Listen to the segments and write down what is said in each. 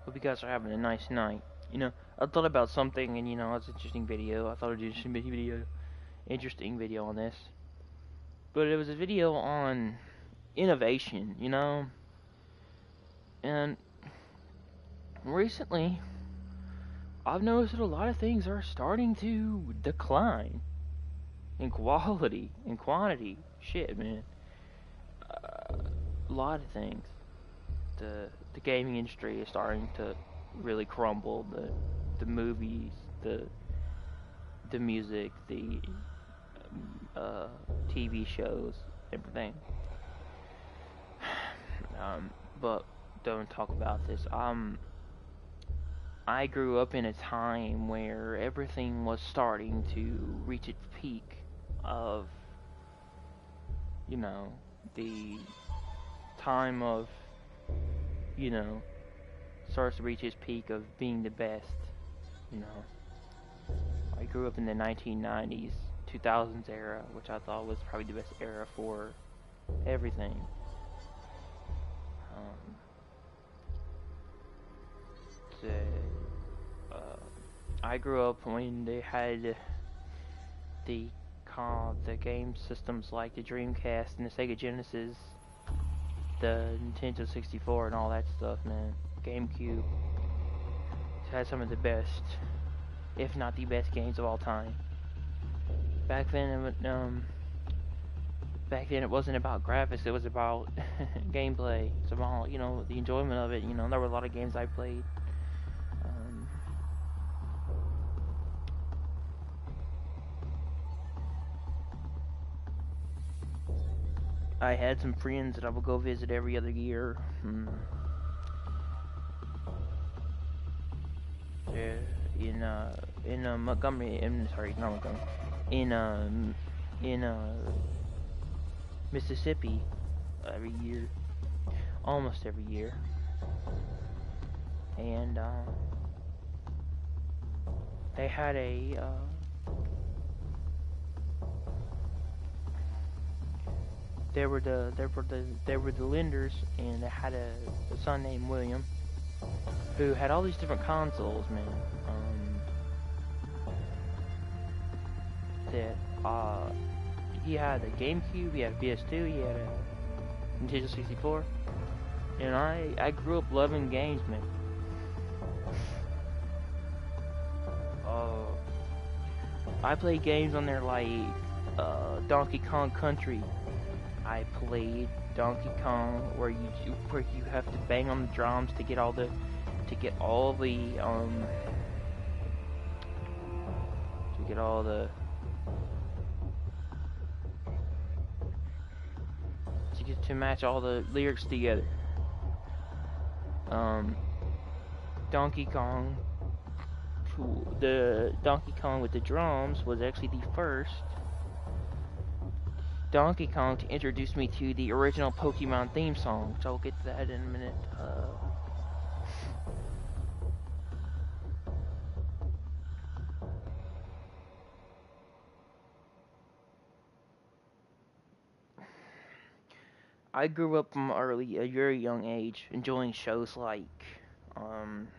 Hope you guys are having a nice night. I thought about something, and it's an interesting video. I thought I'd do some interesting video on this. But it was a video on innovation, and recently I've noticed that a lot of things are starting to decline in quality and quantity. Shit, man. A lot of things. The gaming industry is starting to really crumble. The movies, the music, the uh, TV shows, everything. But don't talk about this. I grew up in a time where everything was starting to reach its peak of, you know, the time of, you know, starts to reach its peak of being the best, you know. I grew up in the 1990s, 2000s era, which I thought was probably the best era for everything. Um, the, I grew up when they had the the game systems like the Dreamcast and the Sega Genesis, the Nintendo 64, and all that stuff, man. GameCube. It had some of the best, if not the best, games of all time. Back then, it wasn't about graphics. It was about gameplay. It's about the enjoyment of it. There were a lot of games I played. Um, I had some friends that I would go visit every other year. Yeah, in Montgomery. Sorry, not Montgomery. In Mississippi, every year, almost every year, and they had they were the lenders, and they had a son named William who had all these different consoles, man. That he had a GameCube, he had a PS2, he had a Nintendo 64, and I grew up loving games, man. I played games on there like Donkey Kong Country. I played Donkey Kong where you have to bang on the drums to get all the to get all the to match all the lyrics together. Donkey Kong, the Donkey Kong with the drums was actually the first Donkey Kong to introduce me to the original Pokemon theme song, which I'll get to that in a minute. I grew up from a very young age, enjoying shows like, um,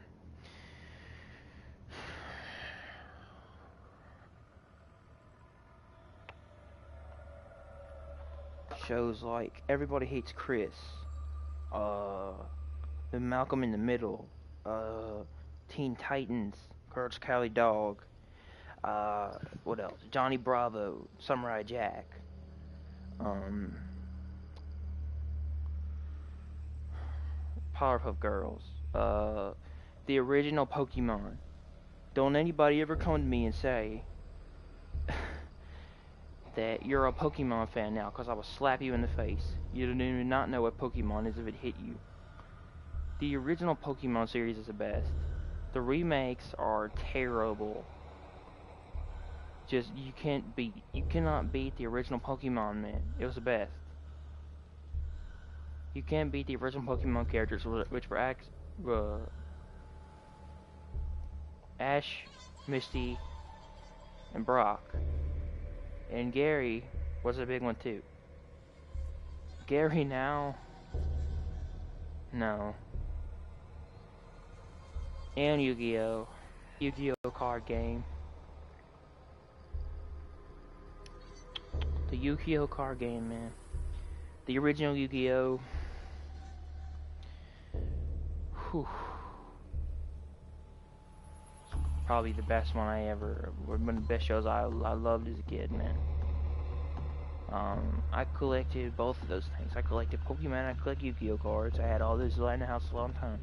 Everybody Hates Chris, uh, the Malcolm in the Middle, Teen Titans, Courage Cowardly Dog, what else? Johnny Bravo, Samurai Jack, um, Powerpuff Girls, the original Pokemon. Don't anybody ever come to me and say that you're a Pokemon fan now, because I will slap you in the face. You do not know what Pokemon is if it hit you. The original Pokemon series is the best. The remakes are terrible. You cannot beat the original Pokemon, man. It was the best. You can't beat the original Pokemon characters, which were Ash, Misty, and Brock. And Gary was a big one too. Gary now, no. and Yu-Gi-Oh! Yu-Gi-Oh! Card game. The Yu-Gi-Oh! Card game, man. The original Yu-Gi-Oh! Whew. Probably the best one I ever, one of the best shows I loved as a kid, man. I collected both of those things. I collected Pokemon, I collected Yu-Gi-Oh! Cards. I had all those in the house a long time.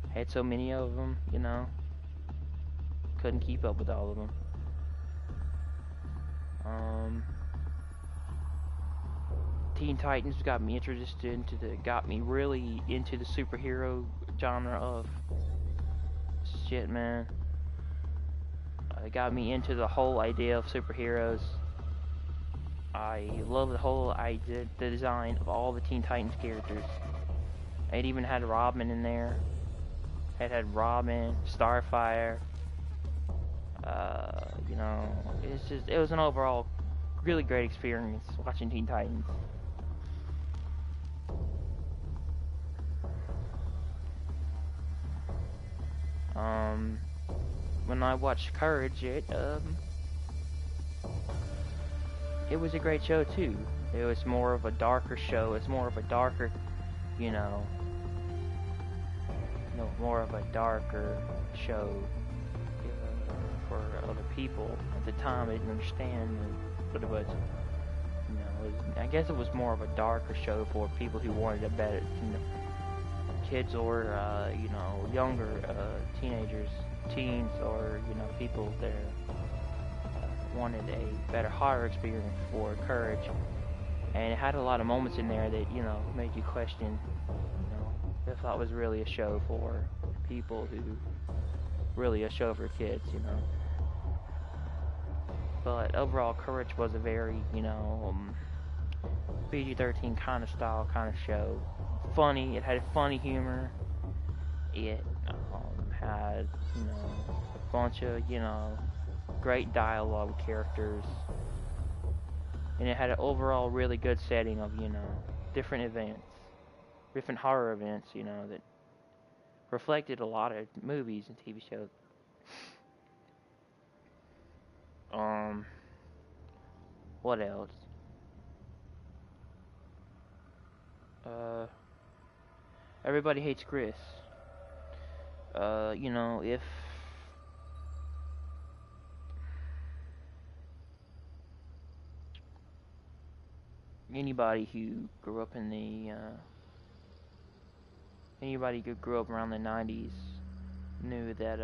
I had so many of them, you know. Couldn't keep up with all of them. Teen Titans got me introduced into got me really into the superhero genre of shit, man. It got me into the whole idea of superheroes. I love the whole idea, the design of all the Teen Titans characters. It even had Robin in there. It had Robin, Starfire. You know, it was an overall really great experience watching Teen Titans. When I watched Courage, it was a great show too. It was more of a darker show. It's more of a darker, you know, more of a darker show for other people. At the time, I didn't understand what it was. You know, I guess it was more of a darker show for people who wanted a better, you know, kids or you know, younger teenagers, teens, or you know, people that wanted a better horror experience for Courage. And it had a lot of moments in there that, you know, made you question, you know, if that was really a show for people who, really a show for kids, you know. But overall, Courage was a very, you know, PG-13 kind of style, kind of show. Funny, it had funny humor. It had, you know, a bunch of, you know, great dialogue with characters. And it had an overall really good setting of, you know, different events, different horror events, you know, that reflected a lot of movies and TV shows. What else? Everybody Hates Chris. You know, if anybody who grew up in the anybody who grew up around the 90s knew that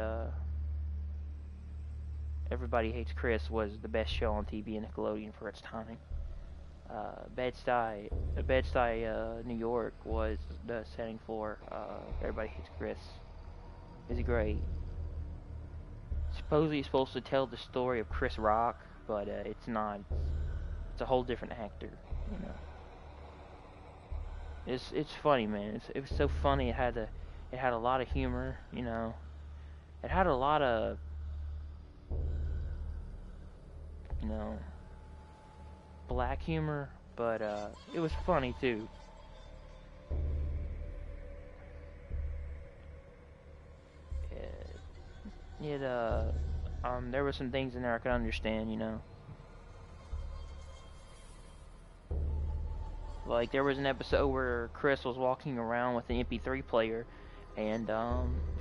Everybody Hates Chris was the best show on TV in Nickelodeon for its time. Bed-Stuy, New York was the setting for Everybody Hates Chris. It's great. Supposedly it's supposed to tell the story of Chris Rock, but it's not. It's a whole different actor, you know. It's funny, man. It was so funny. It had a lot of humor, you know. It had a lot of, you know, black humor, but it was funny too. There were some things in there I could understand, you know. Like, there was an episode where Chris was walking around with an MP3 player, and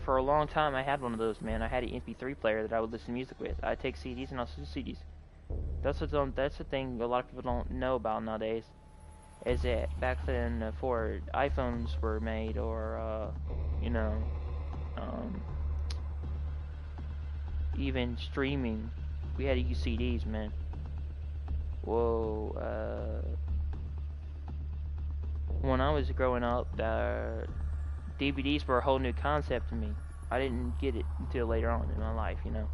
for a long time I had one of those, man. I had an MP3 player that I would listen to music with. I'd take CDs and I'll listen to CDs. That's the thing a lot of people don't know about nowadays, is that back then, before iPhones were made, or you know, even streaming, we had to use CDs, man. Whoa, when I was growing up, DVDs were a whole new concept to me. I didn't get it until later on in my life, you know.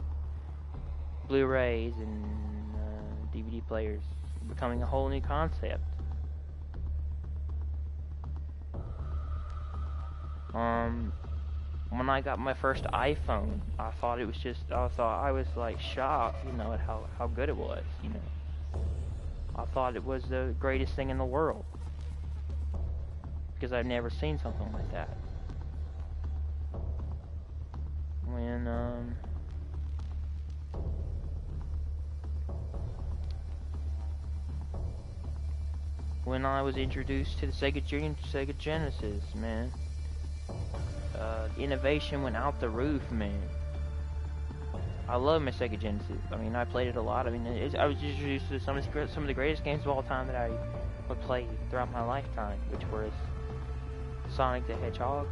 Blu-rays and DVD players becoming a whole new concept. When I got my first iPhone, I was like shocked, you know, at how good it was, you know. I thought it was the greatest thing in the world, because I've never seen something like that. when I was introduced to the Sega Genesis, man. Innovation went out the roof, man. I love my Sega Genesis. I mean, I played it a lot. I mean, I was introduced to some of the greatest games of all time that I would play throughout my lifetime, which was Sonic the Hedgehog,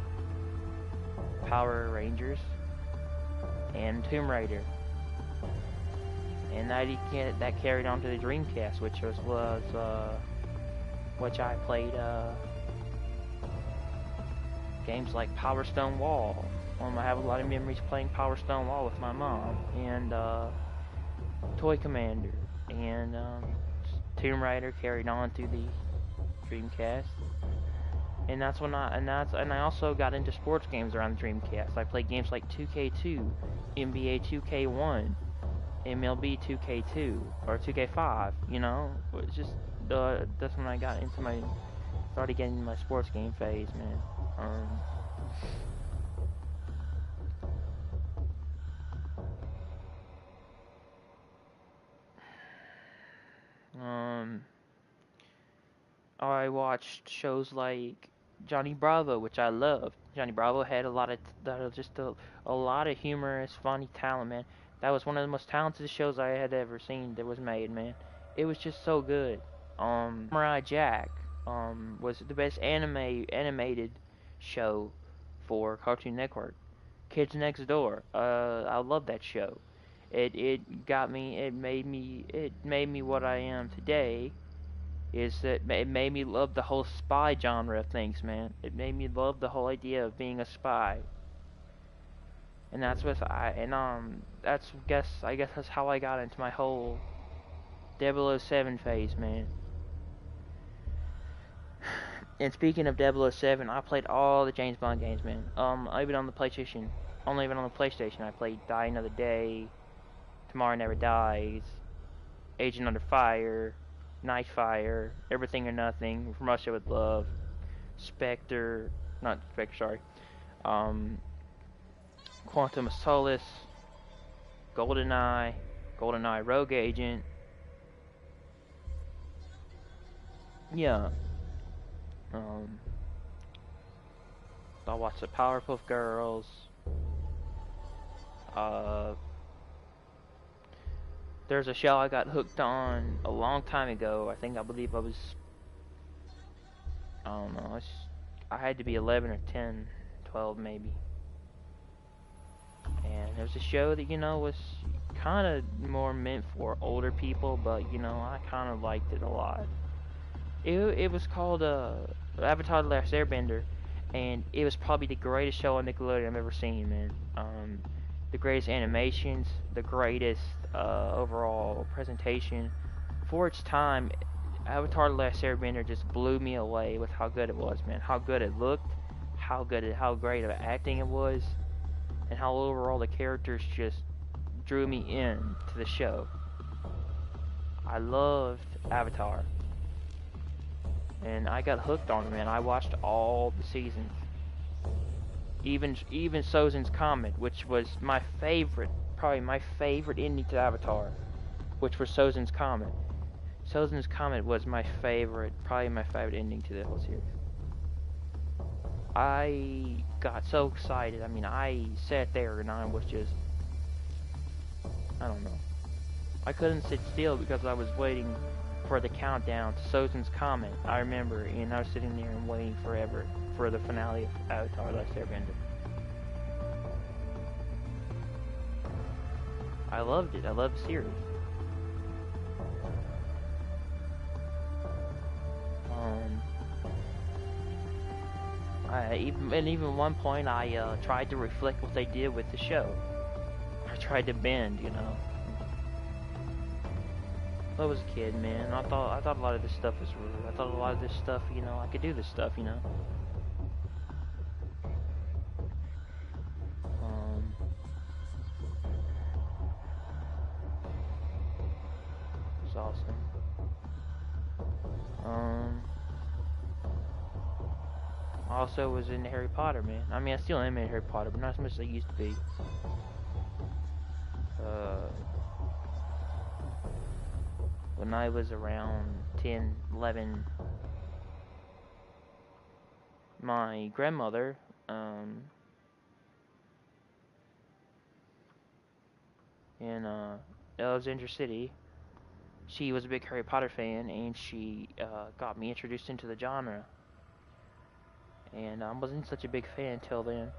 Power Rangers, and Tomb Raider. And that carried on to the Dreamcast, which I played games like Power Stone Wall. I have a lot of memories playing Power Stone Wall with my mom, and Toy Commander, and Tomb Raider carried on through the Dreamcast. And I also got into sports games around the Dreamcast. I played games like 2K2, NBA 2K1, MLB 2K2, or 2K5. You know, it's just that's when I started getting into my sports game phase, man. I watched shows like Johnny Bravo, which I loved. Johnny Bravo had a lot of humorous, funny talent, man. That was one of the most talented shows I had ever seen that was made, man. It was just so good. Samurai Jack was the best animated show for Cartoon Network. Kids Next Door. I love that show. It made me what I am today. Is that it made me love the whole spy genre of things, man. It made me love the whole idea of being a spy. And that's what I guess that's how I got into my whole 007 phase, man. And speaking of 007, I played all the James Bond games, man. Even on the PlayStation. Only even on the PlayStation, I played Die Another Day, Tomorrow Never Dies, Agent Under Fire, Nightfire, Everything or Nothing, From Russia with Love, Spectre, not Spectre, sorry, Quantum of Solace, GoldenEye, GoldenEye Rogue Agent, yeah, I watched the Powerpuff Girls, there's a show I got hooked on a long time ago. I believe I was, I don't know, I had to be 11 or 10, 12 maybe. And it was a show that, was kind of more meant for older people, but, I kind of liked it a lot. It was called Avatar The Last Airbender, and it was probably the greatest show on Nickelodeon I've ever seen, man. The greatest animations, the greatest overall presentation. For its time, Avatar The Last Airbender just blew me away with how good it was, man. How good it looked, how great of acting it was, and how overall the characters just drew me in to the show. I loved Avatar. And I got hooked on it, man. I watched all the seasons. Even Sozin's Comet, which was my favorite, probably my favorite ending to Avatar, which was Sozin's Comet. Sozin's Comet was probably my favorite ending to the whole series. I got so excited. I mean, I sat there and I was just, I don't know. I couldn't sit still because I was waiting for the countdown to Sozin's Comet. I remember, and I was sitting there and waiting forever for the finale of Avatar: The Last Airbender. I loved it. I loved the series. Even one point, I tried to reflect what they did with the show. I tried to bend, I was a kid, man. I thought a lot of this stuff was rude. I thought a lot of this stuff, I could do this stuff, It was awesome. Also was in Harry Potter, man. I mean, I still am in Harry Potter, but not as much as I used to be. Uh, when I was around 10, 11, my grandmother, um, in Alexandria City, she was a big Harry Potter fan, and she got me introduced into the genre. And I wasn't such a big fan until then.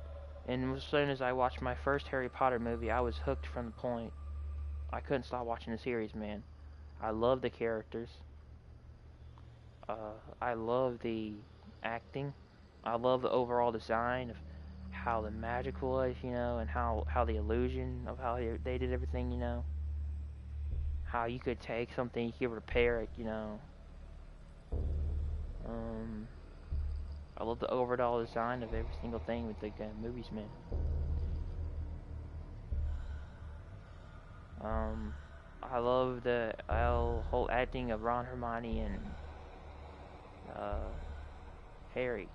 And as soon as I watched my first Harry Potter movie, I was hooked from the point. I couldn't stop watching the series, man. I love the characters. I love the acting. I love the overall design of how the magic was, and how the illusion of how they did everything, how you could take something, you could repair it. Um, I love the overall design of every single thing with the movies, man. Um, I love the whole acting of Ron, Hermione, and uh, Harry,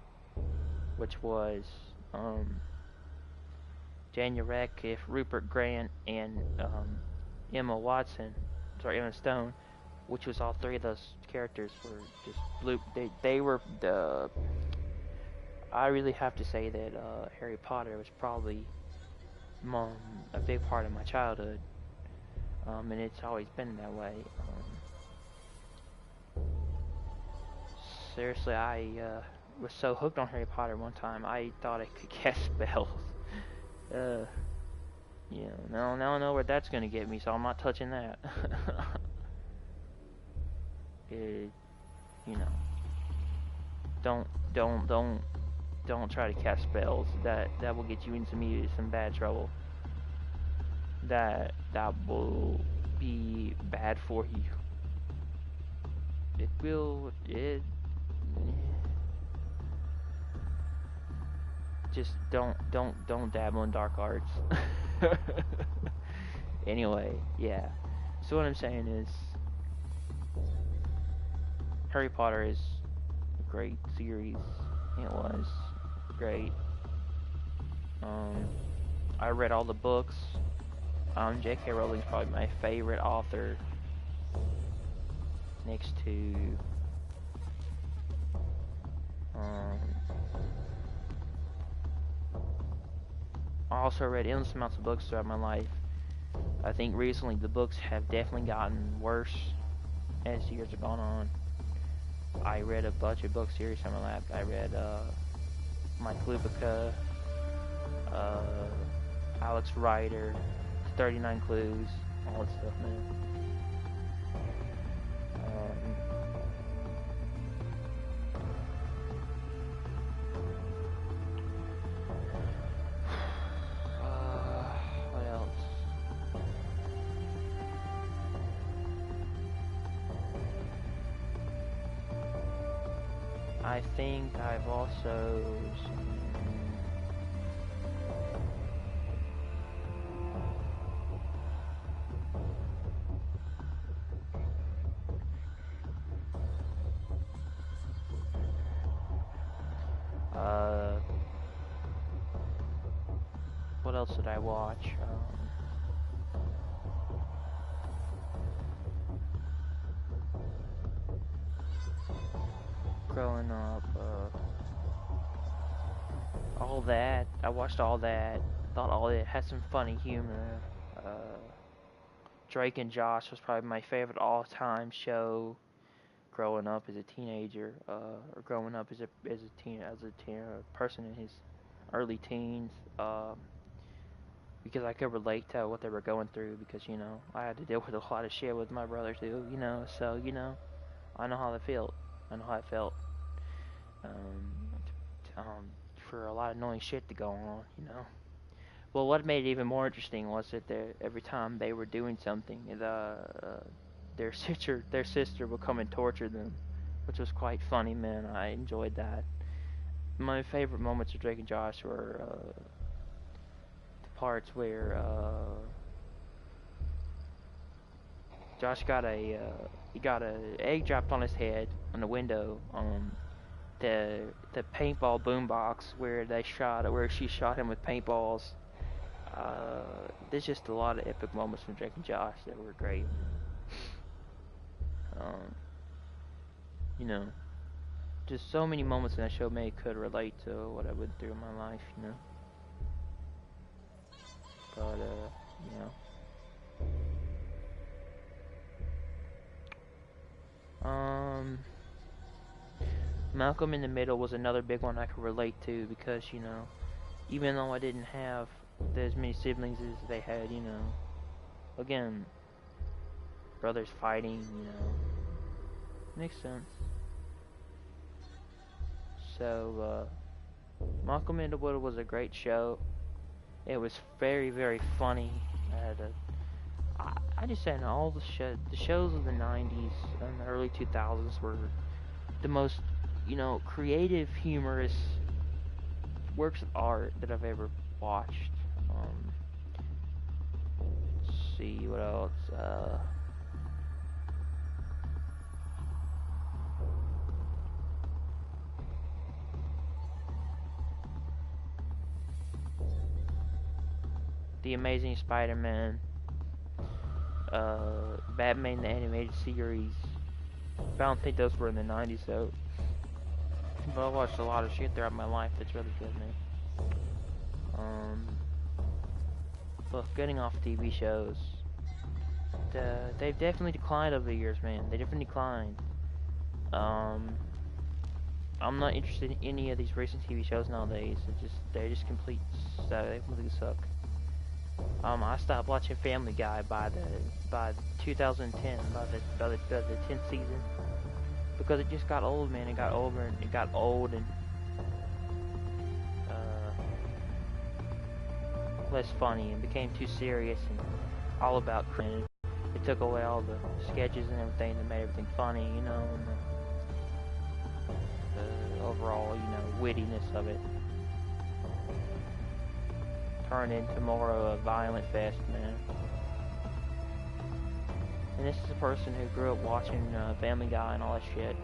which was Daniel Radcliffe, Rupert Grant, and Emma Stone, which was all three of those characters were just blue. They were the. I really have to say that Harry Potter was probably a big part of my childhood, and it's always been that way. Seriously, I was so hooked on Harry Potter one time, I thought I could cast spells. uh, now I know where that's gonna get me, so I'm not touching that. it, you know, don't, don't, don't, don't try to cast spells. That will get you into some bad trouble. That will be bad for you. It will. It. Just don't dabble in dark arts. Anyway, yeah. So what I'm saying is, Harry Potter is a great series. It was great. Um, I read all the books. J.K. Rowling's probably my favorite author, next to I also read endless amounts of books throughout my life. I think recently the books have definitely gotten worse as years have gone on. I read a bunch of books here on my lap. I read Mike Lupica, Alex Rider, 39 Clues, all that stuff, man. What else? I think I've also what else did I watch? Growing up, all that. I watched all that. Thought all it had some funny humor. Drake and Josh was probably my favorite all-time show. Growing up as a teenager, or growing up as a person in his early teens, because I could relate to what they were going through. Because I had to deal with a lot of shit with my brother too. So I know how it felt. I know how it felt. Um, for a lot of annoying shit to go on. Well, what made it even more interesting was that every time they were doing something, their sister would come and torture them, which was quite funny, man. I enjoyed that. My favorite moments of Drake and Josh were the parts where Josh got a egg dropped on his head on the window, the paintball boombox where she shot him with paintballs. There's just a lot of epic moments from Drake and Josh that were great. Um, you know, just so many moments in that show made could relate to what I went through in my life. But you know, Malcolm in the Middle was another big one I could relate to because even though I didn't have as many siblings as they had, again, brothers fighting, makes sense. So, Malcolm in the Middle was a great show. It was very, very funny. I just said all the shows of the 90s and the early 2000s were the most, creative, humorous works of art that I've ever watched. Let's see what else. The Amazing Spider-Man, Batman the Animated Series. I don't think those were in the 90s though. But I watched a lot of shit throughout my life that's really good, man. But getting off TV shows, they've definitely declined over the years, man. They definitely declined. I'm not interested in any of these recent TV shows nowadays. They're just complete. They completely suck. I stopped watching Family Guy by 2010, by the 10th season, because it just got old, man. It got over and it got old and less funny and became too serious and all about cringe. It took away all the sketches and everything that made everything funny, and the overall, wittiness of it turned into more of a violent fest, man. And this is a person who grew up watching Family Guy and all that shit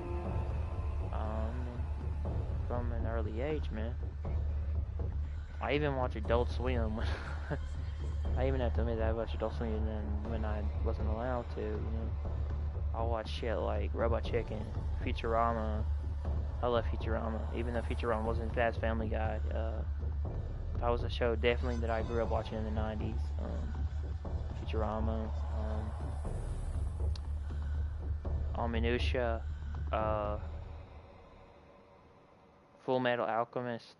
from an early age, man. I even watch Adult Swim. I even have to admit that I watched Adult Swim when I wasn't allowed to, I watch shit like Robot Chicken, Futurama. I love Futurama, even though Futurama wasn't as Family Guy. That was a show definitely that I grew up watching in the 90s. Futurama, Minutia, Full Metal Alchemist,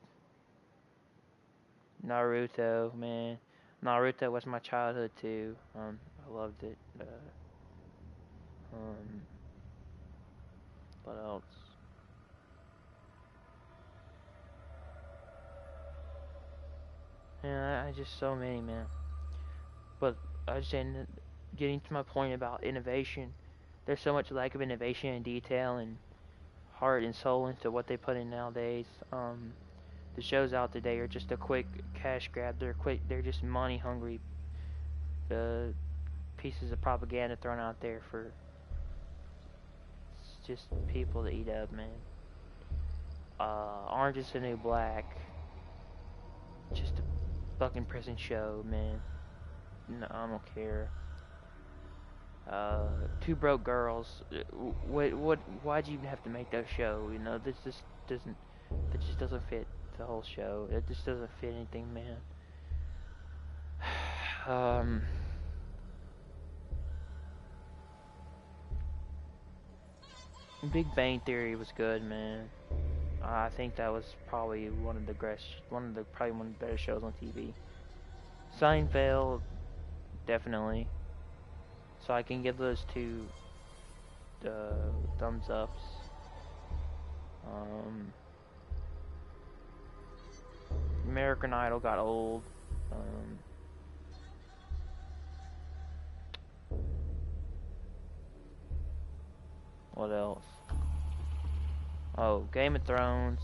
Naruto, man. Naruto was my childhood too. I loved it. What else? Yeah, I just so many, man. But I was saying, getting to my point about innovation, there's so much lack of innovation and detail and heart and soul into what they put in nowadays. The shows out today are just a quick cash grab. They're just money hungry pieces of propaganda thrown out there for just people to eat up, man. Orange is the New Black, just a fucking prison show, man. No, I don't care. Two Broke Girls. Why'd you even have to make that show? This just doesn't. It just doesn't fit the whole show. It just doesn't fit anything, man. Big Bang Theory was good, man. I think that was probably one of the better shows on TV. Seinfeld, definitely. So I can give those two thumbs ups. American Idol got old. What else? Oh, Game of Thrones.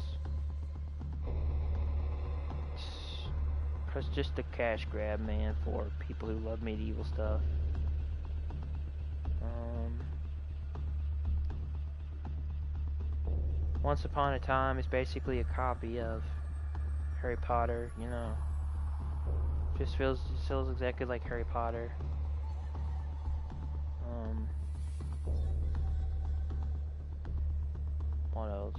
It's just a cash grab, man, for people who love medieval stuff. Once Upon a Time is basically a copy of Harry Potter, you know. Just feels exactly like Harry Potter. What else?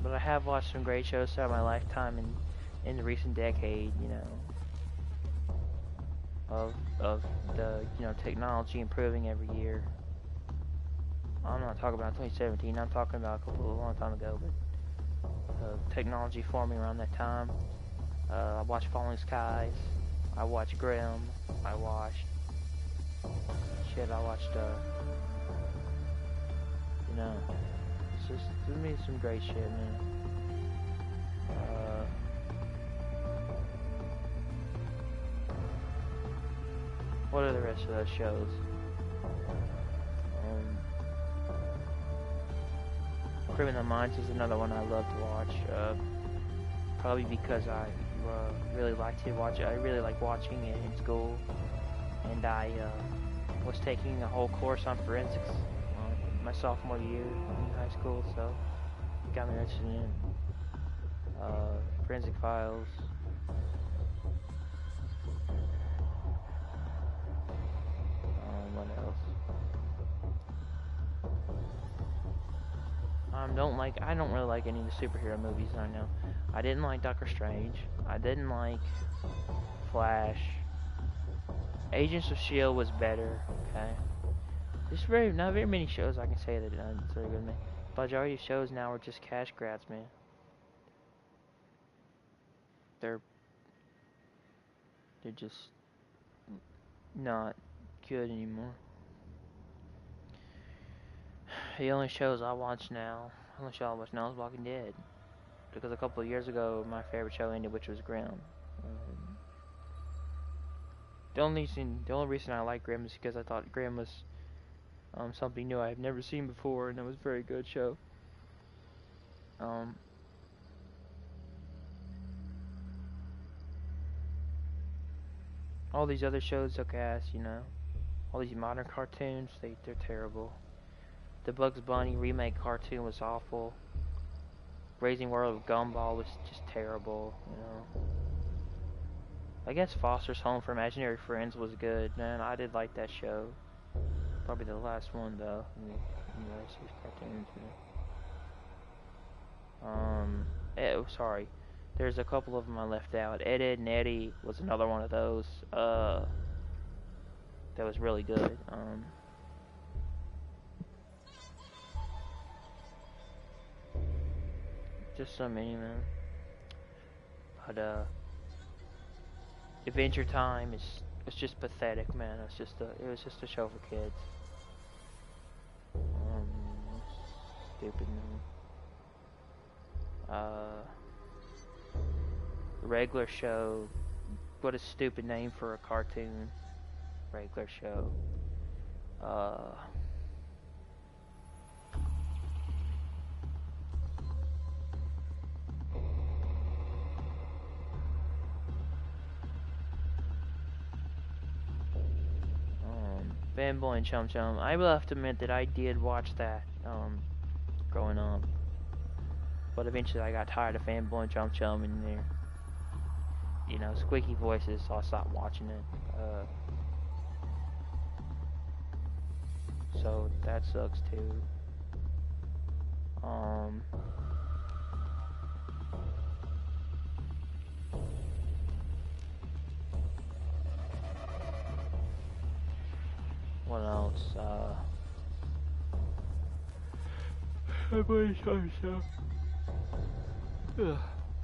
But I have watched some great shows throughout my lifetime in the recent decade, you know, of the, you know, technology improving every year. I'm not talking about 2017, I'm talking about a long time ago, but technology forming around that time. I watched Falling Skies, I watched Grimm, I watched, you know, it's just, to me, some great shit, man. What are the rest of those shows? Criminal Minds is another one I love to watch. Probably because I really like to watch it. I really like watching it in school, and I was taking a whole course on forensics my sophomore year in high school, so it got me interested in forensic files. What else? I don't really like any of the superhero movies I know. I didn't like Doctor Strange. I didn't like Flash. Agents of S.H.I.E.L.D. was better, okay? There's not very many shows I can say that it's very good, man. The majority of shows now are just cash grabs, man. They're just not good anymore. The only shows I watch now is Walking Dead. Because a couple of years ago, my favorite show ended, which was Grimm. The only reason I like Grimm is because I thought Grimm was something new I have never seen before, and it was a very good show. All these other shows suck ass, you know. All these modern cartoons, they're terrible. The Bugs Bunny remake cartoon was awful. Raising World of Gumball was just terrible, you know. I guess Foster's Home for Imaginary Friends was good, man. I did like that show. Probably the last one, though, in the rest of these cartoons, man. Sorry. There's a couple of them I left out. Ed, Edd, and Eddy was another one of those, that was really good. Just so many, man. But, Adventure Time it's just pathetic, man. It was just a show for kids. Stupid, man. Regular Show. What a stupid name for a cartoon. Regular Show. Fanboy and Chum Chum. I will have to admit that I did watch that growing up. But eventually I got tired of Fanboy and Chum Chum and their, you know, squeaky voices, so I stopped watching it. So that sucks too. What else? Fanboy Chum Chum.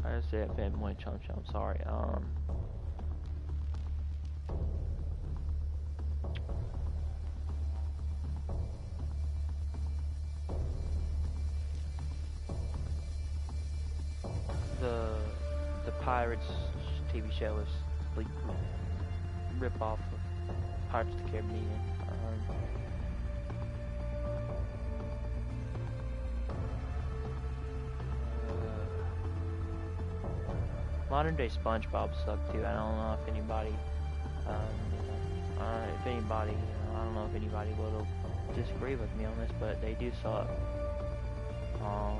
I just said Fanboy Chum Chum. Sorry. The Pirates TV show is complete rip off of Pirates of the Caribbean. Modern day SpongeBob sucked too. I don't know if anybody If anybody, I don't know if anybody will disagree with me on this, but they do suck. Um,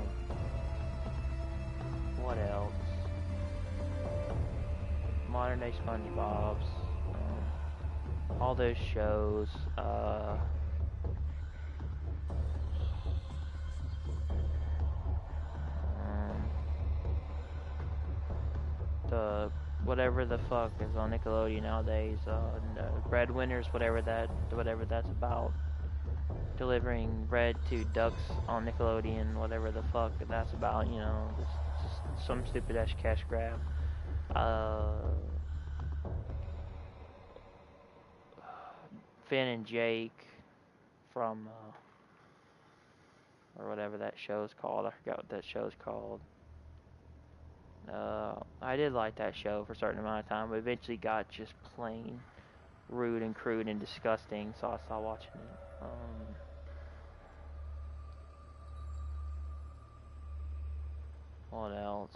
what else? Modern day SpongeBob's, all those shows. The whatever the fuck is on Nickelodeon nowadays, Breadwinners, whatever that's about, delivering bread to ducks on Nickelodeon, whatever the fuck that's about, just some stupid ass cash grab. Finn and Jake from, or whatever that show's called. I forgot what that show's called. I did like that show for a certain amount of time, but eventually got just plain rude and crude and disgusting, so I stopped watching it. What else?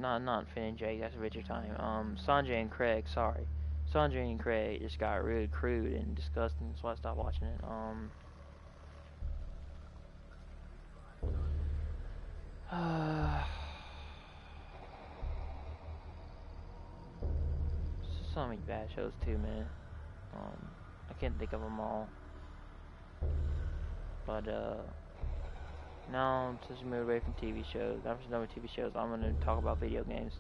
Not Finn and Jake, that's Adventure Time. Sanjay and Craig, sorry. Sanjay and Craig just got really crude and disgusting, so I stopped watching it. So many bad shows too, man. I can't think of them all. But, now I'm just moving away from TV shows. I'm just done with TV shows. I'm gonna talk about video games.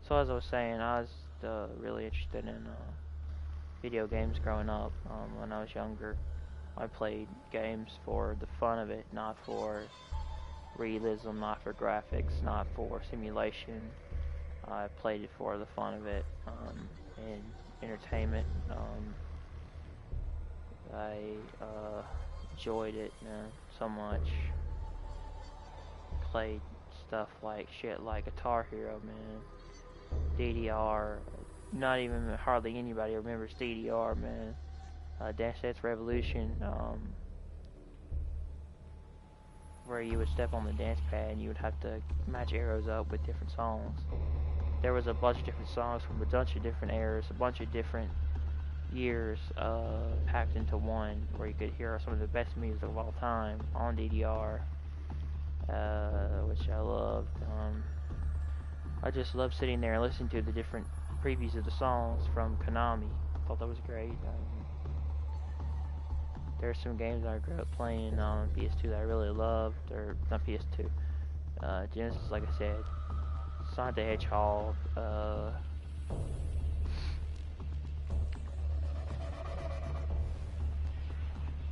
So as I was saying, I was really interested in video games growing up. When I was younger, I played games for the fun of it, not for realism, not for graphics, not for simulation. I played it for the fun of it, and entertainment. I enjoyed it so much. Played stuff like shit like Guitar Hero, man. DDR. Not even hardly anybody remembers DDR, man. Dance Dance Revolution, where you would step on the dance pad and you would have to match arrows up with different songs. There was a bunch of different songs from a bunch of different eras, a bunch of different years packed into one, where you could hear some of the best music of all time on DDR, which I loved. I just loved sitting there and listening to the different previews of the songs from Konami. I thought that was great. There's some games I grew up playing on PS2 that I really loved, or not PS2, Genesis, like I said, Sonic the Hedgehog,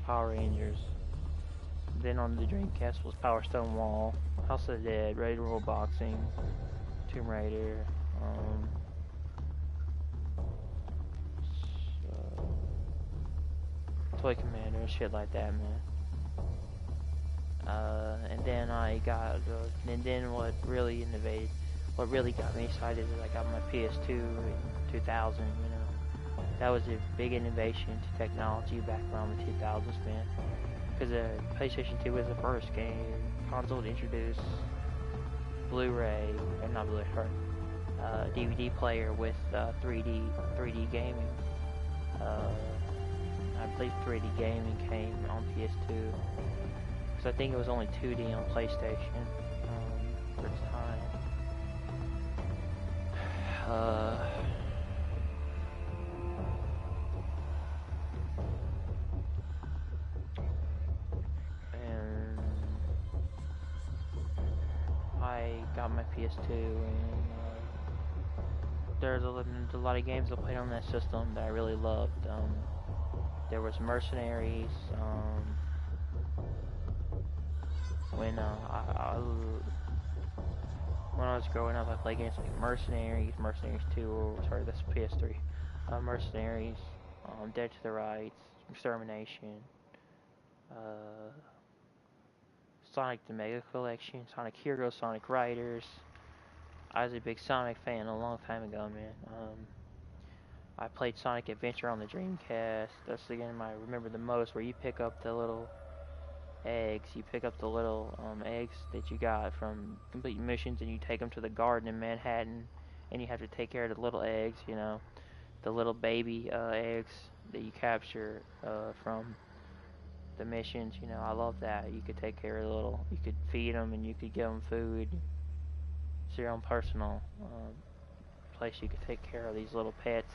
Power Rangers. Then on the Dreamcast was Power Stone Wall, House of the Dead, Ready to Roll Boxing, Tomb Raider, Toy Commander, shit like that, man. And then I got, and then what really got me excited is I got my PS2 in 2000, That was a big innovation to technology back around the 2000s, man. Because the PlayStation 2 was the first console to introduce Blu-ray, or not Blu-ray, DVD player with 3D gaming. I believe 3D gaming came on PS2, because I think it was only 2D on PlayStation for its time. And I got my PS2, and there's a lot of games I played on that system that I really loved. There was Mercenaries. When I was growing up, I played games like Mercenaries 2, sorry, that's PS3. Mercenaries, Dead to the Rights, Extermination, Sonic the Mega Collection, Sonic Heroes, Sonic Riders. I was a big Sonic fan a long time ago, man. I played Sonic Adventure on the Dreamcast. That's the game I remember the most, where you pick up the little eggs. You pick up the little eggs that you got from completing missions, and you take them to the garden in Manhattan, and you have to take care of the little eggs. You know, the little baby eggs that you capture from the missions. You know, I love that. You could take care of the little. You could feed them, and you could give them food. It's your own personal place you could take care of these little pets.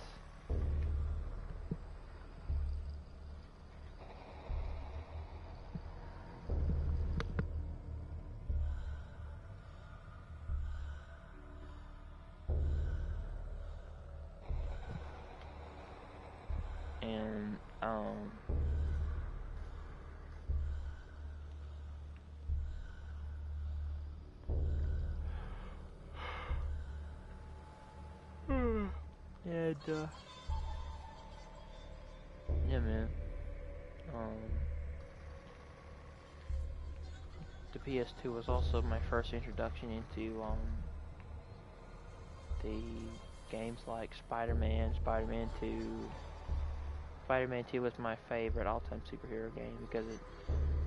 And and yeah, man. The PS2 was also my first introduction into the games like Spider-Man, Spider-Man 2. Spider-Man 2 was my favorite all-time superhero game because it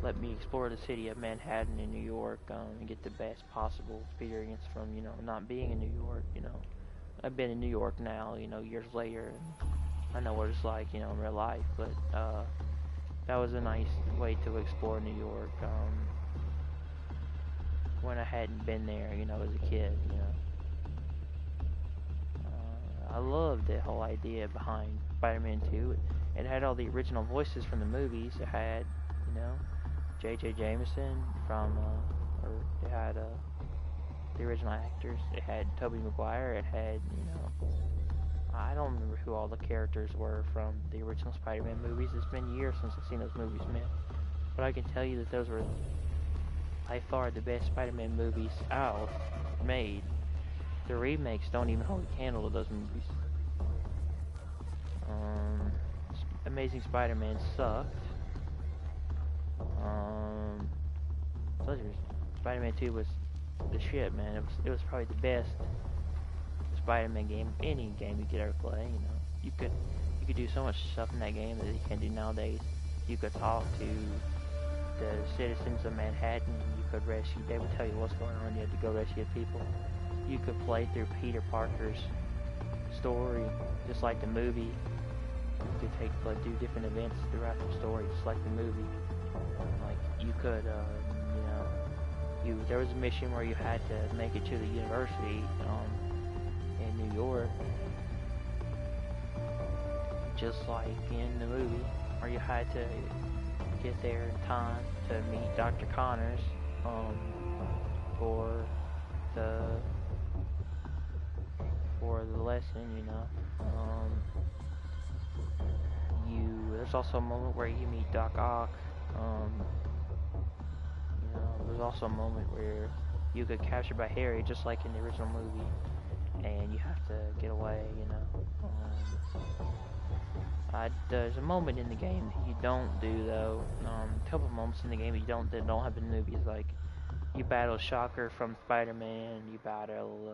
let me explore the city of Manhattan in New York and get the best possible experience from, you know, not being in New York, you know. I've been in New York now, you know, years later, and I know what it's like, you know, in real life, but that was a nice way to explore New York when I hadn't been there, you know, as a kid, you know. I loved the whole idea behind Spider-Man 2. It had all the original voices from the movies. It had, you know, J.J. Jameson from, or it had the original actors. It had Tobey Maguire. It had, you know, I don't remember who all the characters were from the original Spider-Man movies. It's been years since I've seen those movies, man. But I can tell you that those were by far the best Spider-Man movies out made. The remakes don't even hold a candle to those movies. Amazing Spider-Man sucked. Spider-Man 2 was the shit, man. It was probably the best Spider-Man game, any game you could ever play. You know, you could do so much stuff in that game that you can't do nowadays. You could talk to the citizens of Manhattan. You could rescue. They would tell you what's going on. You had to go rescue people. You could play through Peter Parker's story, just like the movie. You could do different events throughout the story, just like the movie. Like you could, you know, there was a mission where you had to make it to the university in New York, just like in the movie, where you had to get there in time to meet Dr. Connors for the lesson, you know. There's also a moment where you meet Doc Ock. You know, there's also a moment where you get captured by Harry, just like in the original movie, and you have to get away, you know. There's a moment in the game that you don't do though. A couple of moments in the game that don't happen in movies, like you battle Shocker from Spider-Man, you battle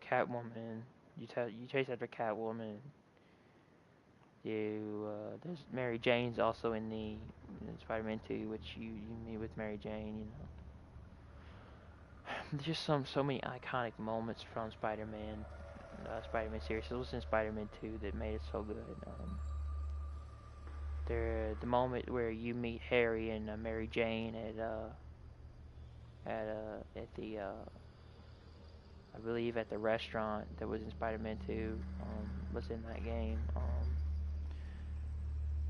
Catwoman, you chase after Catwoman. There's Mary Jane's also in Spider-Man 2, which you meet with Mary Jane, you know. There's just so many iconic moments from Spider-Man series. It was in Spider-Man 2 that made it so good. The moment where you meet Harry and Mary Jane at the I believe at the restaurant that was in Spider-Man 2 was in that game.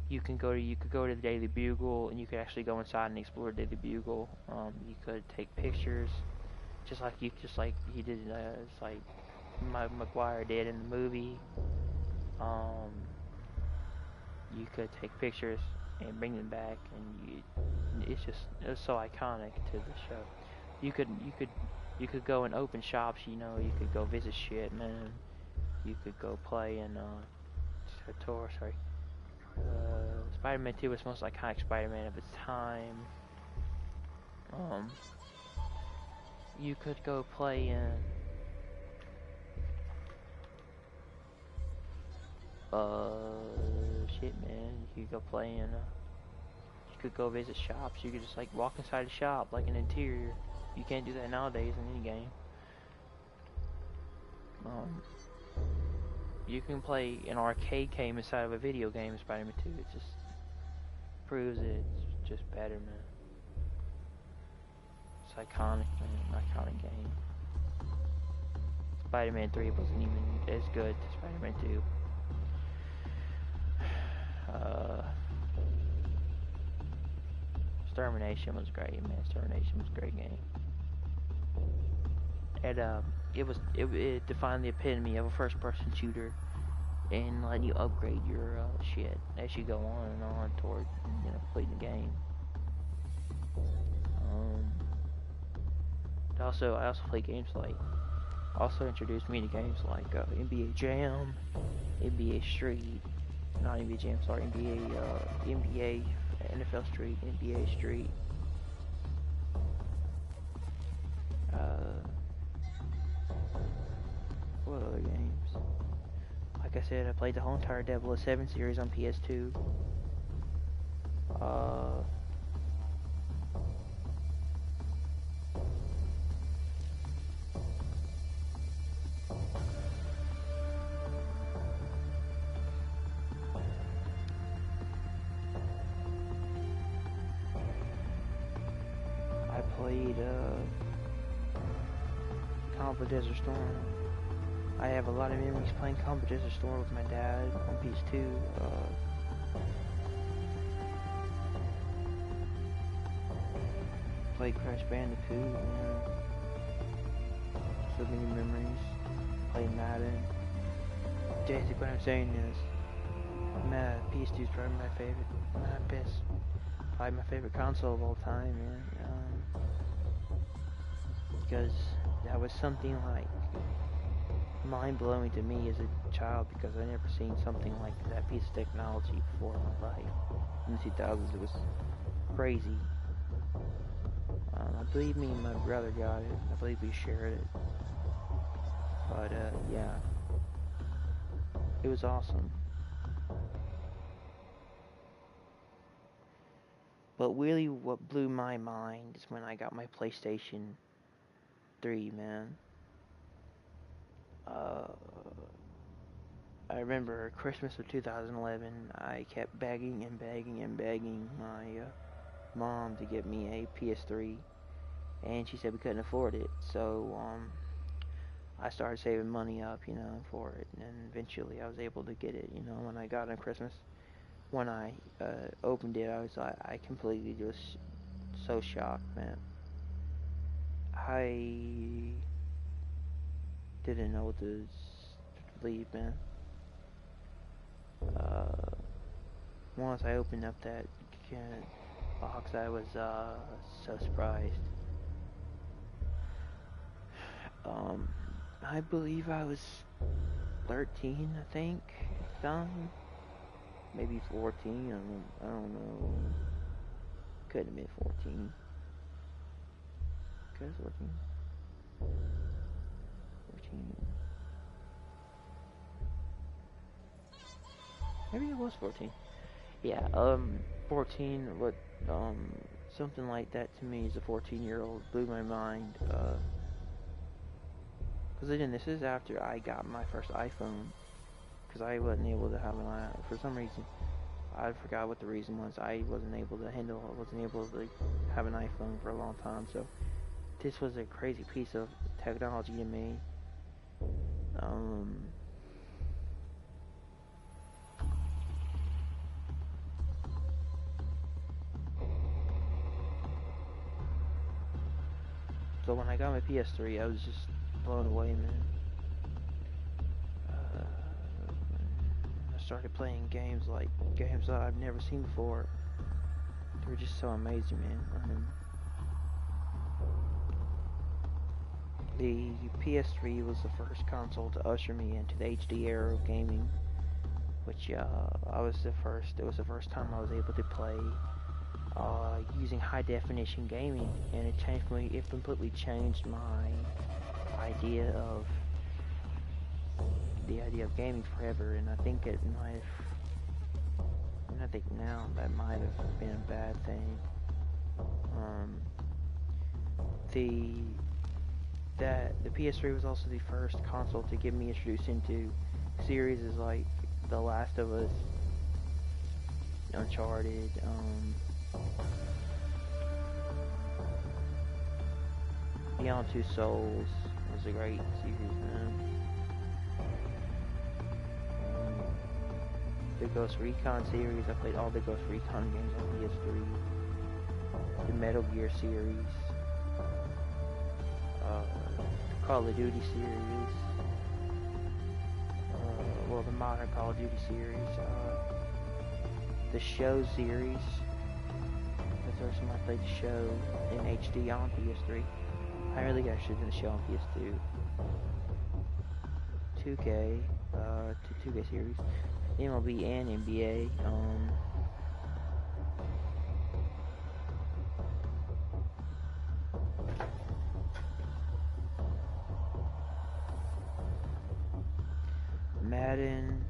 You could go to the Daily Bugle, and you could actually go inside and explore the Daily Bugle. You could take pictures, just like he did, it's like Maguire did in the movie. You could take pictures and bring them back, and it's so iconic to the show. You could go and open shops, you know. You could go visit shit, man. You could go play in Spider-Man 2 was the most iconic Spider-Man of its time. You could go play in shit, man. You could go play in could go visit shops. You could just like walk inside a shop, like an interior. You can't do that nowadays in any game. You can play an arcade game inside of a video game in Spider-Man 2. It just proves it's just better, man. It's iconic, man. An iconic game. Spider-Man 3 wasn't even as good as Spider-Man 2. Extermination was great, man. Extermination was a great game. And it defined the epitome of a first-person shooter, and letting you upgrade your shit as you go on and on toward, you know, completing the game. I also play games like, also introduced me to games like NBA Jam, NBA Street, not NBA Jam, sorry, NBA, NFL Street, NBA Street. What other games? Like I said, I played the whole entire 007 series on PS2. I played Combat Desert Storm. I have a lot of memories playing Combat Desert Storm with my dad on PS2. Played Crash Bandicoot. So many memories. Played Madden. Basically, what I'm saying is, PS2 is probably my favorite. Probably my favorite console of all time, man. Because that was something like mind-blowing to me as a child, because I never seen something like that piece of technology before in my life. In the 2000s, it was crazy. I believe me and my brother got it. I believe we shared it. But, yeah. It was awesome. But really what blew my mind is when I got my PlayStation 3, man. I remember Christmas of 2011, I kept begging my mom to get me a PS3, and she said we couldn't afford it. So I started saving money up, you know, for it, and eventually I was able to get it, you know, when I got it on Christmas. When I opened it, I was like, I completely just so shocked, man. I didn't know what to believe, man. Once I opened up that box, I was so surprised. I believe I was 13, I think, at the time. Maybe 14, I don't know. Couldn't have been 14. Could have been 14. 14. Maybe it was 14. Yeah, 14, what, something like that to me as a 14-year-old blew my mind, because again, this is after I got my first iPhone, because I wasn't able to have an iPhone, for some reason, I forgot what the reason was. I wasn't able to have an iPhone for a long time, so this was a crazy piece of technology to me. So when I got my PS3, I was just blown away, man. I started playing games that I've never seen before. They were just so amazing, man. The PS3 was the first console to usher me into the HD era of gaming, which it was the first time I was able to play using high definition gaming, and it completely changed my idea of gaming forever. And I think it might I think now that might have been a bad thing. The the PS3 was also the first console to get me introduced into series like The Last of Us, Uncharted, Beyond Two Souls was a great series, man. The Ghost Recon series, I played all the Ghost Recon games on PS3. The Metal Gear series, Call of Duty series, well, the modern Call of Duty series, the Show series. The first time I played the Show in HD on PS3. I really got should have done the Show on PS2. 2K, 2K series, MLB and NBA. Madden,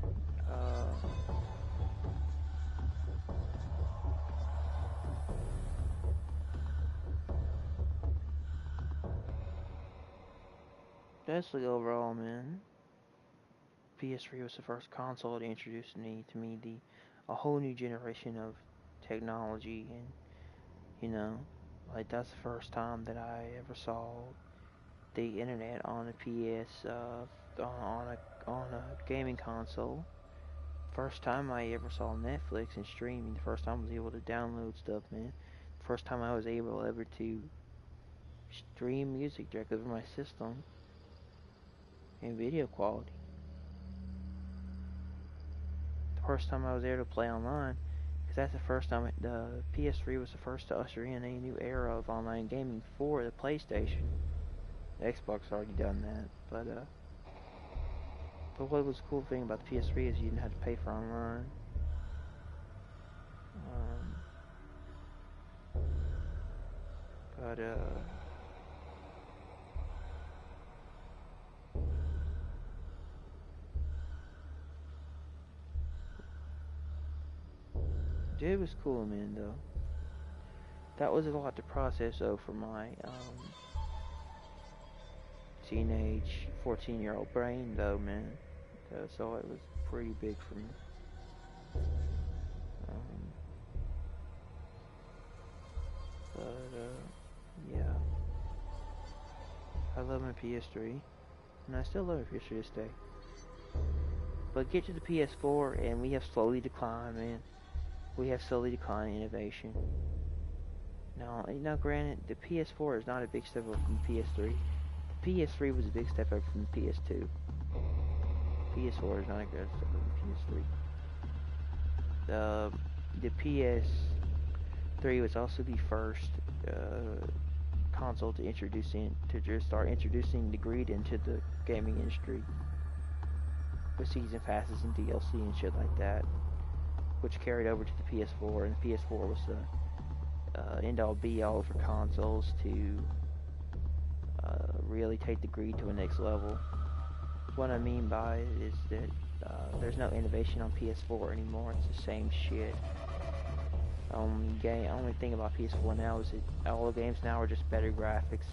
that's like overall, man. PS3 was the first console that introduced me to a whole new generation of technology, and you know, like that's the first time that I ever saw the internet on a PS, on a gaming console. First time I ever saw Netflix and streaming. The first time I was able to download stuff, man. First time I was able ever to stream music directly over my system in video quality. The first time I was able to play online, because that's the first time the PS3 was the first to usher in a new era of online gaming for the PlayStation. The Xbox already done that, but what was the cool thing about the PS3 is you didn't have to pay for online. But it was cool, man, though. That was a lot to process, though, for my teenage 14-year-old brain, though, man. So it was pretty big for me. Yeah. I love my PS3, and I still love my PS3 to this day. But get to the PS4, and we have slowly declined, man. We have slowly declined innovation. Now, granted, the PS4 is not a big step up from the PS3. The PS3 was a big step up from the PS2. PS4 is not a good step up from the PS3. The PS3 was also the first console to just start introducing the greed into the gaming industry with season passes and DLC and shit like that, which carried over to the PS4, and the PS4 was the end-all be-all for consoles to really take the greed to a next level. What I mean by it is that there's no innovation on PS4 anymore. It's the same shit. Only thing about PS4 now is that all the games now are just better graphics.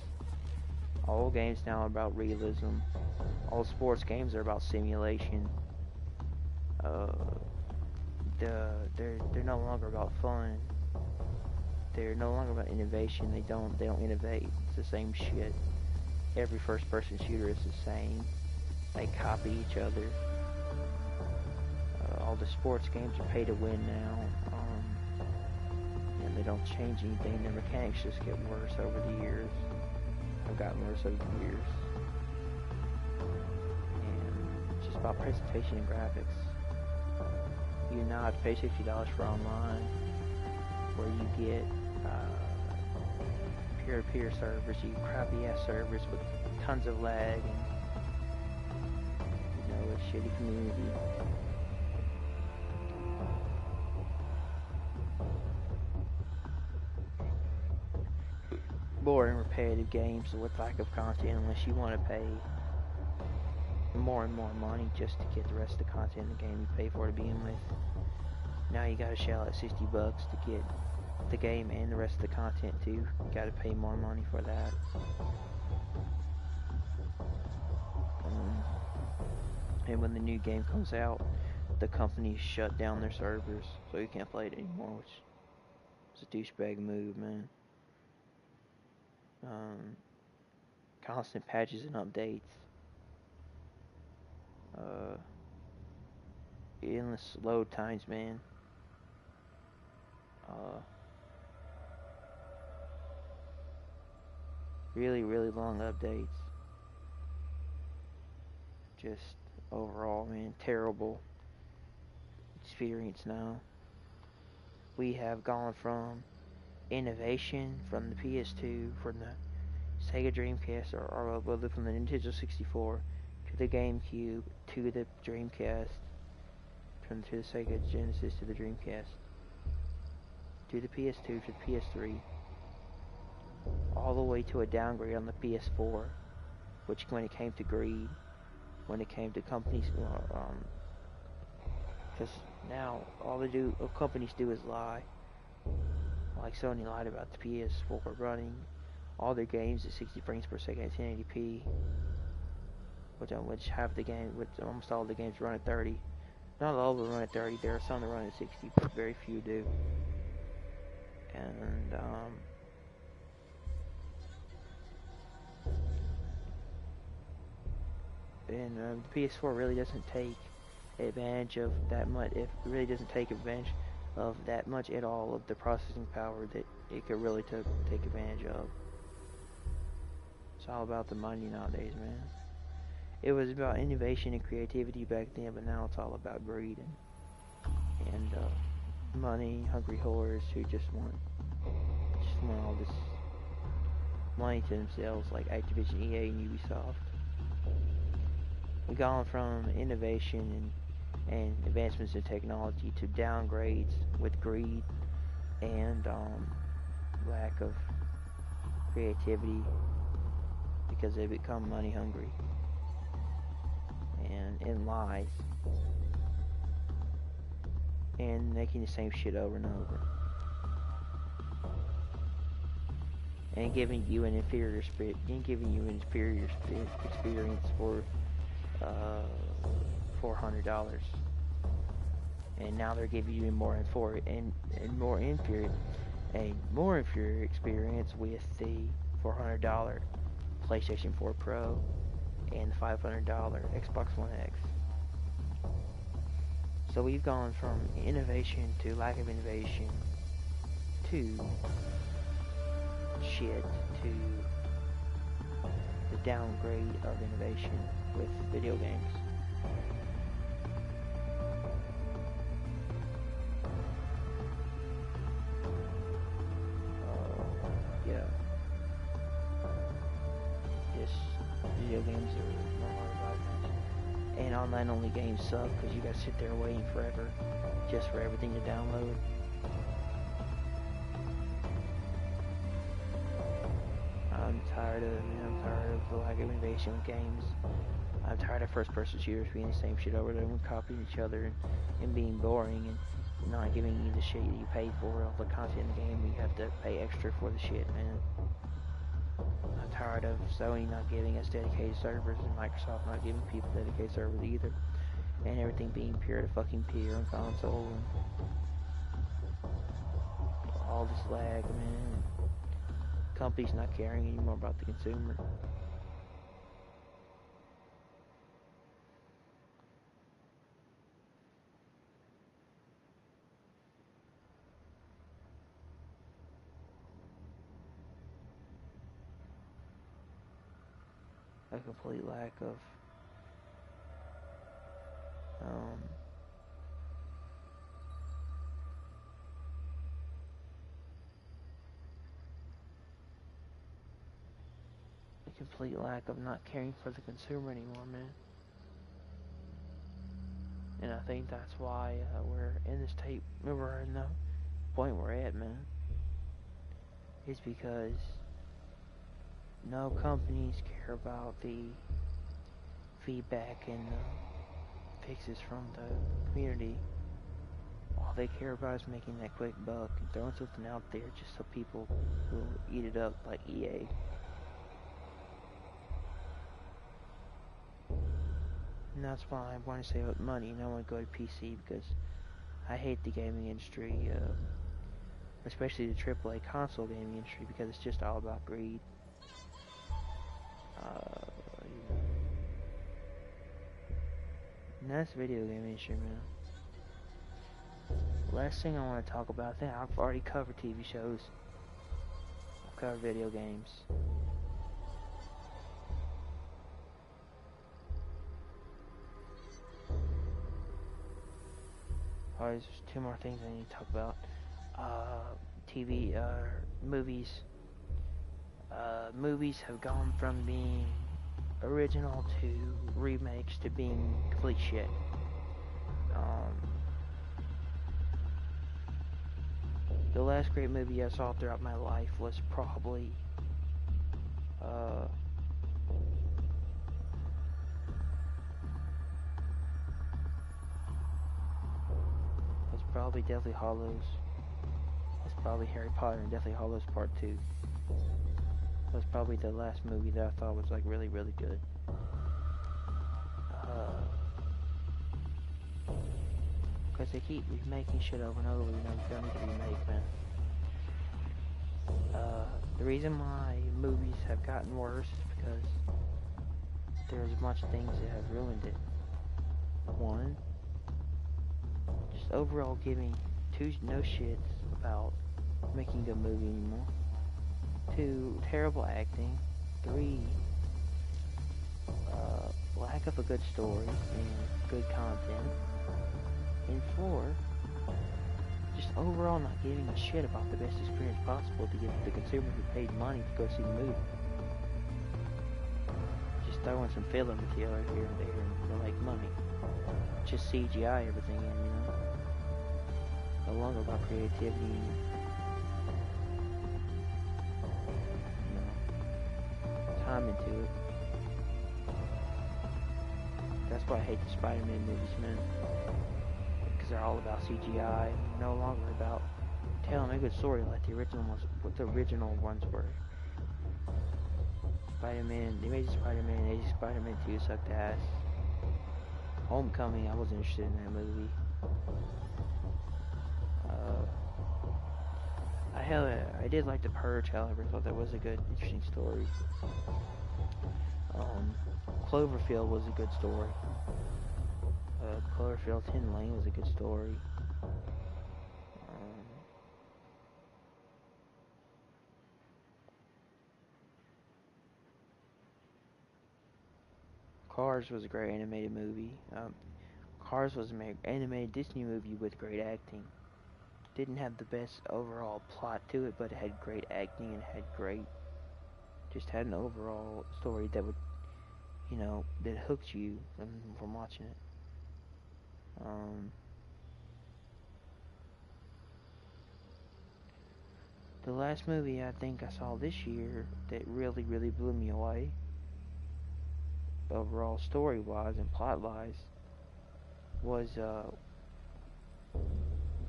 All games now are about realism. All sports games are about simulation. They're no longer about fun. They're no longer about innovation. They don't innovate. It's the same shit. Every first-person shooter is the same. They copy each other. All the sports games are pay to win now. And they don't change anything. Their mechanics just get worse over the years. Have gotten worse over the years. And it's just about presentation and graphics. You now have to pay $60 for online, where you get peer-to-peer servers, you crappy-ass servers with tons of lag and a shitty community. Boring, repetitive games with lack of content, unless you want to pay more and more money just to get the rest of the content in the game you pay for to begin with. Now you gotta shell out $60 to get the game and the rest of the content too. You gotta pay more money for that. Um, and when the new game comes out, the companies shut down their servers, so you can't play it anymore, which is a douchebag move, man. Um, Constant patches and updates. Uh, Endless load times, man. Uh, Really, really long updates. Just overall, man, terrible experience now. We have gone from innovation from the PS2, from the Sega Dreamcast, or rather from the Nintendo 64 to the GameCube to the Dreamcast, from to the Sega Genesis to the Dreamcast to the PS2 to the PS3, all the way to a downgrade on the PS4, which when it came to greed, when it came to companies, because now all companies do is lie. Like Sony lied about the PS4 running all their games at 60 frames per second at 1080p, which almost all the games run at 30. Not all of them run at 30. There are some that run at 60, but very few do. And the PS4 really doesn't take advantage of that much. It really doesn't take advantage of that much at all of the processing power that it could really take advantage of. It's all about the money nowadays, man. It was about innovation and creativity back then, but now it's all about greed and money, hungry whores who just want all this money to themselves, like Activision, EA, and Ubisoft. We've gone from innovation and advancements in technology to downgrades with greed and lack of creativity because they become money hungry and lies and making the same shit over and over and giving you an inferior experience for $400, and now they're giving you a more inferior experience with the $400 PlayStation 4 Pro and the $500 Xbox One X. So we've gone from innovation to lack of innovation to shit to the downgrade of innovation with video games. Yeah. Just video games are no more about it. And online only games suck because you gotta sit there waiting forever just for everything to download. I'm tired of the lack of innovation with games. I'm tired of first-person shooters being the same shit over there and copying each other and being boring and not giving you the shit that you paid for, all the content in the game. You have to pay extra for the shit, man. I'm tired of Sony not giving us dedicated servers and Microsoft not giving people dedicated servers either, and everything being peer on console and all this lag, man. Companies not caring anymore about the consumer. A complete lack of not caring for the consumer anymore, man. And I think that's why we're in this tape. We're in the point we're at, man. Is because no companies care about the feedback and the fixes from the community. All they care about is making that quick buck and throwing something out there just so people will eat it up like EA. And that's why I want to save up money and I want to go to PC because I hate the gaming industry, especially the AAA console gaming industry because it's just all about greed. You know. And that's the video game industry, man. Last thing I want to talk about, I think I've already covered TV shows. I've covered video games. There's two more things I need to talk about. TV, movies. Movies have gone from being original to remakes to being complete shit. The last great movie I saw throughout my life was probably Deathly Hallows. It's probably Harry Potter and Deathly Hallows Part 2. That was probably the last movie that I thought was like really, really good. Because they keep remaking shit over and over, you know, you don't need to remake, man. The reason why movies have gotten worse is because there's a bunch of things that have ruined it. One, just overall giving no shits about making a movie anymore. Two, terrible acting. Three, lack of a good story and good content. And four, just overall not giving a shit about the best experience possible to give the consumer who paid money to go see the movie. Just throwing some filler material here and there and make money. Just CGI everything in, you know. No longer about creativity and, you know, time into it. That's why I hate the Spider-Man movies, man. Because they're all about CGI, no longer about telling a good story like the original ones, what the original ones were. Spider-Man, the Amazing Spider-Man, Amazing Spider-Man 2 sucked ass. Homecoming, I wasn't interested in that movie. I did like The Purge, however, I thought that was a good, interesting story. Cloverfield was a good story. Cloverfield 10 Lane was a good story. Cars was a great animated movie. Cars was an animated Disney movie with great acting. Didn't have the best overall plot to it, but it had great acting and just had an overall story that would, you know, that hooked you from watching it. The last movie I think I saw this year that really, really blew me away, overall story-wise and plot-wise, was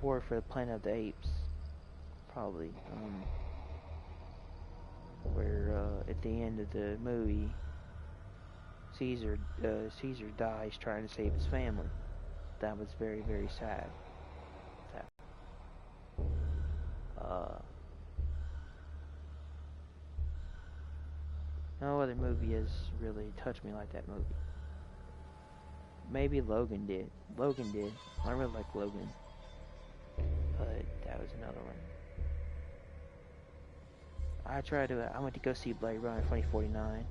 War for the Planet of the Apes. Probably. Where at the end of the movie, Caesar dies trying to save his family. That was very, very sad. No other movie has really touched me like that movie. Maybe Logan did. I really like Logan. But that was another one. I went to go see Blade Runner 2049.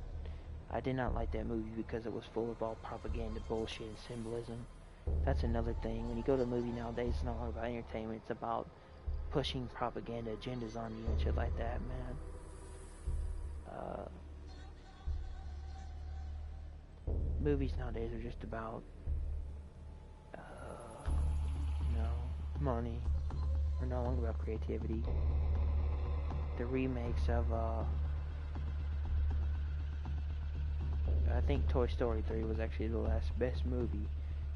I did not like that movie because it was full of all propaganda, bullshit, and symbolism. That's another thing. When you go to a movie nowadays, it's not all about entertainment. It's about pushing propaganda agendas on you and shit like that, man. Movies nowadays are just about, you know, money. They're no longer about creativity. The remakes of, I think Toy Story 3 was actually the last best movie,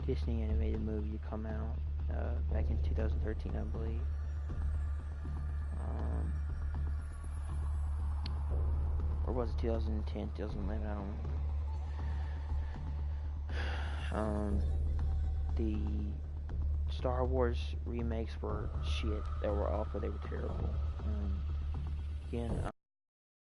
Disney animated movie to come out. back in 2013, I believe. Um, or was it 2010, 2011? I don't remember. The Star Wars remakes were shit. They were awful. They were terrible. Again,